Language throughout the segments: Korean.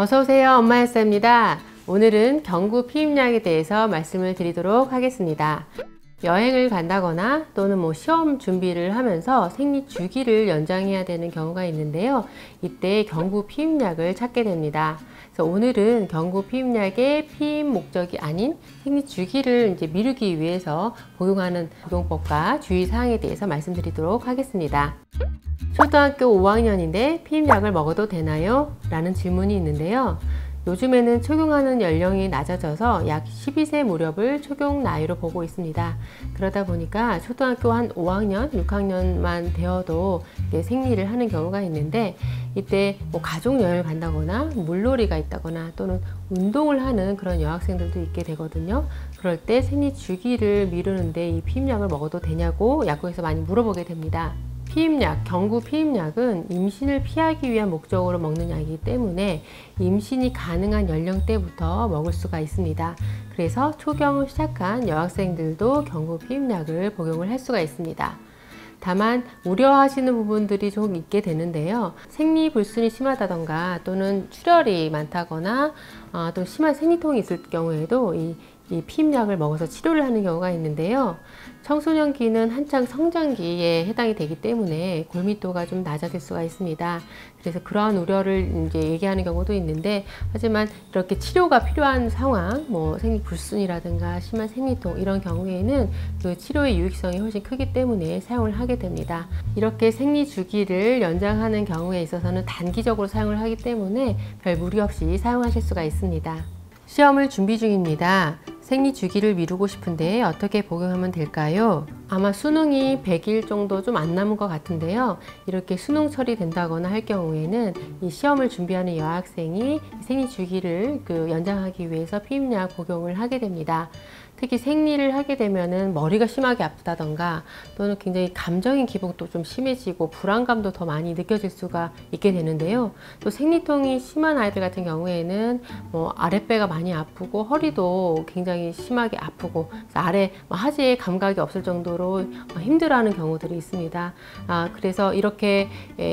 어서오세요. 엄마였어입니다. 오늘은 경구 피임약에 대해서 말씀을 드리도록 하겠습니다. 여행을 간다거나 또는 시험 준비를 하면서 생리 주기를 연장해야 되는 경우가 있는데요. 이때 경구 피임약을 찾게 됩니다. 그래서 오늘은 경구 피임약의 피임 목적이 아닌 생리 주기를 미루기 위해서 복용하는 복용법과 주의사항에 대해서 말씀드리도록 하겠습니다. 초등학교 5학년인데 피임약을 먹어도 되나요? 라는 질문이 있는데요. 요즘에는 적용하는 연령이 낮아져서 약 12세 무렵을 적용 나이로 보고 있습니다. 그러다 보니까 초등학교 한 5학년, 6학년만 되어도 생리를 하는 경우가 있는데, 이때 가족 여행을 간다거나 물놀이가 있다거나 또는 운동을 하는 그런 여학생들도 있게 되거든요. 그럴 때 생리 주기를 미루는데 이 피임약을 먹어도 되냐고 약국에서 많이 물어보게 됩니다. 피임약, 경구 피임약은 임신을 피하기 위한 목적으로 먹는 약이기 때문에 임신이 가능한 연령대부터 먹을 수가 있습니다. 그래서 초경을 시작한 여학생들도 경구 피임약을 복용을 할 수가 있습니다. 다만 우려하시는 부분들이 좀 있게 되는데요. 생리불순이 심하다던가 또는 출혈이 많다거나 또 심한 생리통이 있을 경우에도 이 피임약을 먹어서 치료를 하는 경우가 있는데요. 청소년기는 한창 성장기에 해당이 되기 때문에 골밀도가 좀 낮아질 수가 있습니다. 그래서 그러한 우려를 얘기하는 경우도 있는데, 하지만 이렇게 치료가 필요한 상황, 생리불순이라든가 심한 생리통 이런 경우에는 그 치료의 유익성이 훨씬 크기 때문에 사용을 하게 됩니다. 이렇게 생리 주기를 연장하는 경우에 있어서는 단기적으로 사용을 하기 때문에 별 무리 없이 사용하실 수가 있습니다. 시험을 준비 중입니다. 생리 주기를 미루고 싶은데 어떻게 복용하면 될까요? 아마 수능이 100일 정도 좀 안 남은 것 같은데요. 이렇게 수능 처리된다거나 할 경우에는 이 시험을 준비하는 여학생이 생리 주기를 연장하기 위해서 피임약 복용을 하게 됩니다. 특히 생리를 하게 되면은 머리가 심하게 아프다던가 또는 굉장히 감정인 기복도 좀 심해지고 불안감도 더 많이 느껴질 수가 있게 되는데요. 또 생리통이 심한 아이들 같은 경우에는 아랫배가 많이 아프고 허리도 굉장히 심하게 아프고 아래 하지에 감각이 없을 정도로 힘들어하는 경우들이 있습니다. 그래서 이렇게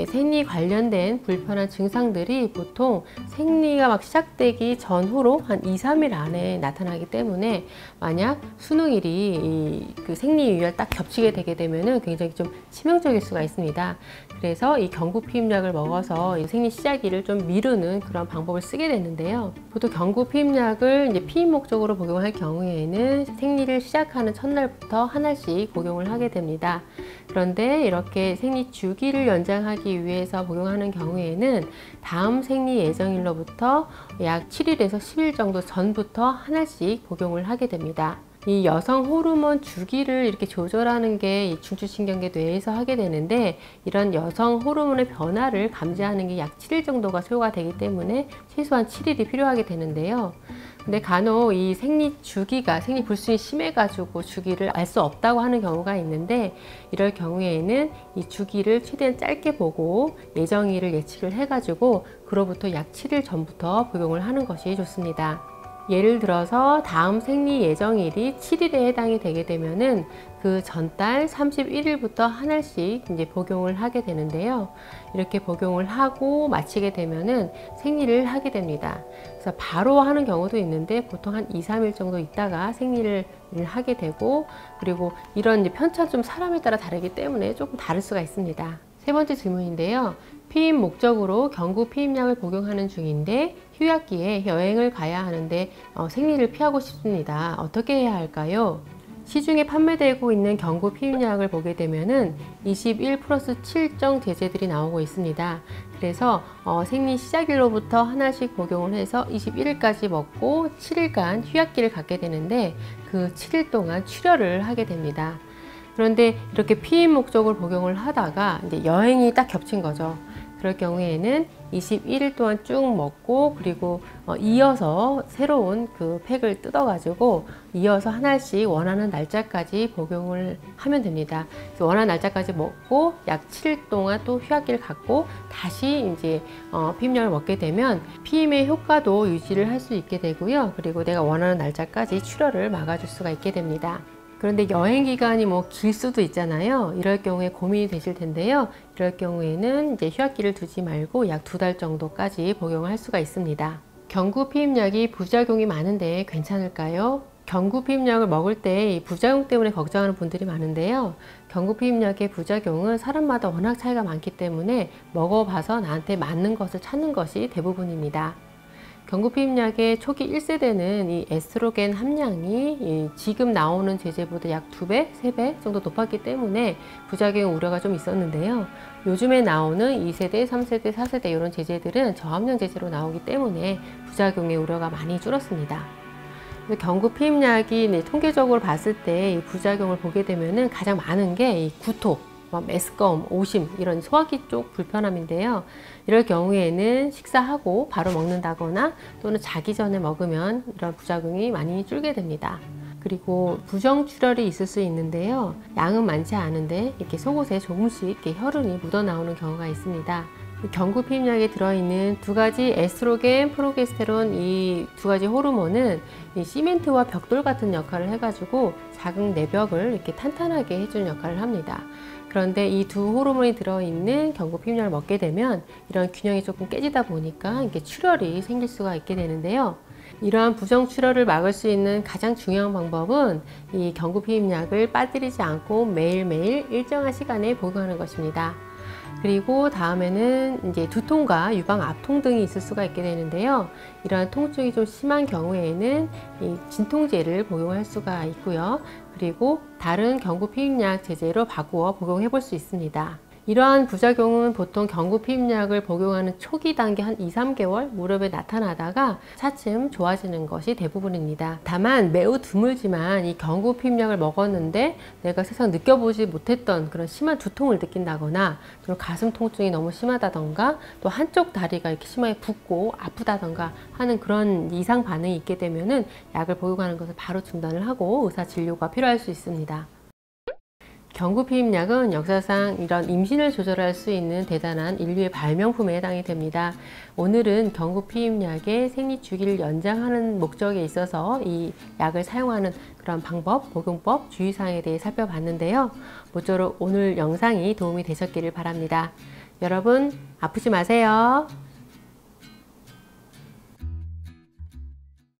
생리 관련된 불편한 증상들이 보통 생리가 막 시작되기 전후로 한 2-3일 안에 나타나기 때문에 만약 수능일이 그 생리유혈 딱 겹치게 되게 되면은 굉장히 좀 치명적일 수가 있습니다. 그래서 이 경구 피임약을 먹어서 이 생리 시작일을 좀 미루는 그런 방법을 쓰게 되는데요. 보통 경구 피임약을 피임 목적으로 복용할 경우에는 생리를 시작하는 첫날부터 하나씩 복용을 하게 됩니다. 그런데 이렇게 생리 주기를 연장하기 위해서 복용하는 경우에는 다음 생리 예정일로부터 약 7일에서 10일 정도 전부터 하나씩 복용을 하게 됩니다. 이 여성 호르몬 주기를 이렇게 조절하는 게 이 중추신경계 뇌에서 하게 되는데, 이런 여성 호르몬의 변화를 감지하는 게 약 7일 정도가 소요가 되기 때문에 최소한 7일이 필요하게 되는데요. 근데 간혹 이 생리 주기가 생리 불순이 심해가지고 주기를 알 수 없다고 하는 경우가 있는데, 이럴 경우에는 이 주기를 최대한 짧게 보고 예정일을 예측을 해가지고 그로부터 약 7일 전부터 복용을 하는 것이 좋습니다. 예를 들어서 다음 생리 예정일이 7일에 해당이 되게 되면은 그 전달 31일부터 하나씩 복용을 하게 되는데요. 이렇게 복용을 하고 마치게 되면은 생리를 하게 됩니다. 그래서 바로 하는 경우도 있는데 보통 한 2-3일 정도 있다가 생리를 하게 되고, 그리고 이런 편차는 좀 사람에 따라 다르기 때문에 조금 다를 수가 있습니다. 세 번째 질문인데요. 피임 목적으로 경구 피임약을 복용하는 중인데 휴약기에 여행을 가야 하는데 생리를 피하고 싶습니다. 어떻게 해야 할까요? 시중에 판매되고 있는 경구 피임약을 보게 되면은 21+7정 제제들이 나오고 있습니다. 그래서 생리 시작일로부터 하나씩 복용을 해서 21일까지 먹고 7일간 휴약기를 갖게 되는데, 그 7일 동안 출혈을 하게 됩니다. 그런데 이렇게 피임 목적으로 복용을 하다가 여행이 딱 겹친 거죠. 그럴 경우에는 21일 동안 쭉 먹고, 그리고 이어서 새로운 그 팩을 뜯어가지고 이어서 하나씩 원하는 날짜까지 복용을 하면 됩니다. 그래서 원하는 날짜까지 먹고 약 7일 동안 또 휴학기를 갖고 다시 피임약을 먹게 되면 피임의 효과도 유지를 할 수 있게 되고요. 그리고 내가 원하는 날짜까지 출혈을 막아줄 수가 있게 됩니다. 그런데 여행 기간이 뭐 길 수도 있잖아요. 이럴 경우에 고민이 되실 텐데요. 이럴 경우에는 이제 휴학기를 두지 말고 약 2달 정도까지 복용을 할 수가 있습니다. 경구 피임약이 부작용이 많은데 괜찮을까요? 경구 피임약을 먹을 때 이 부작용 때문에 걱정하는 분들이 많은데요. 경구 피임약의 부작용은 사람마다 워낙 차이가 많기 때문에 먹어봐서 나한테 맞는 것을 찾는 것이 대부분입니다. 경구 피임약의 초기 1세대는 이 에스트로겐 함량이 지금 나오는 제제보다 약 2배, 3배 정도 높았기 때문에 부작용 우려가 좀 있었는데요. 요즘에 나오는 2세대, 3세대, 4세대 이런 제제들은 저함량 제제로 나오기 때문에 부작용의 우려가 많이 줄었습니다. 경구 피임약이 통계적으로 봤을 때 이 부작용을 보게 되면은 가장 많은 게 이 구토, 메스꺼움, 오심 이런 소화기 쪽 불편함인데요. 이럴 경우에는 식사하고 바로 먹는다거나 또는 자기 전에 먹으면 이런 부작용이 많이 줄게 됩니다. 그리고 부정출혈이 있을 수 있는데요. 양은 많지 않은데 이렇게 속옷에 조금씩 이렇게 혈흔이 묻어 나오는 경우가 있습니다. 경구 피임약에 들어있는 2가지 에스트로겐, 프로게스테론 이 2가지 호르몬은 이 시멘트와 벽돌 같은 역할을 해가지고 자궁 내벽을 이렇게 탄탄하게 해주는 역할을 합니다. 그런데 이 2 호르몬이 들어있는 경구 피임약을 먹게 되면 이런 균형이 조금 깨지다 보니까 이렇게 출혈이 생길 수가 있게 되는데요. 이러한 부정출혈을 막을 수 있는 가장 중요한 방법은 이 경구 피임약을 빠뜨리지 않고 매일매일 일정한 시간에 복용하는 것입니다. 그리고 다음에는 이제 두통과 유방 압통 등이 있을 수가 있게 되는데요. 이러한 통증이 좀 심한 경우에는 이 진통제를 복용할 수가 있고요. 그리고 다른 경구 피임약 제제로 바꾸어 복용해 볼 수 있습니다. 이러한 부작용은 보통 경구 피임약을 복용하는 초기 단계 한 2~3개월 무렵에 나타나다가 차츰 좋아지는 것이 대부분입니다. 다만 매우 드물지만 이 경구 피임약을 먹었는데 내가 세상 느껴보지 못했던 그런 심한 두통을 느낀다거나 또 가슴 통증이 너무 심하다던가 또 한쪽 다리가 이렇게 심하게 붓고 아프다던가 하는 그런 이상 반응이 있게 되면은 약을 복용하는 것을 바로 중단을 하고 의사 진료가 필요할 수 있습니다. 경구 피임약은 역사상 이런 임신을 조절할 수 있는 대단한 인류의 발명품에 해당이 됩니다. 오늘은 경구 피임약의 생리 주기를 연장하는 목적에 있어서 이 약을 사용하는 그런 방법, 복용법, 주의사항에 대해 살펴봤는데요. 모쪼록 오늘 영상이 도움이 되셨기를 바랍니다. 여러분 아프지 마세요.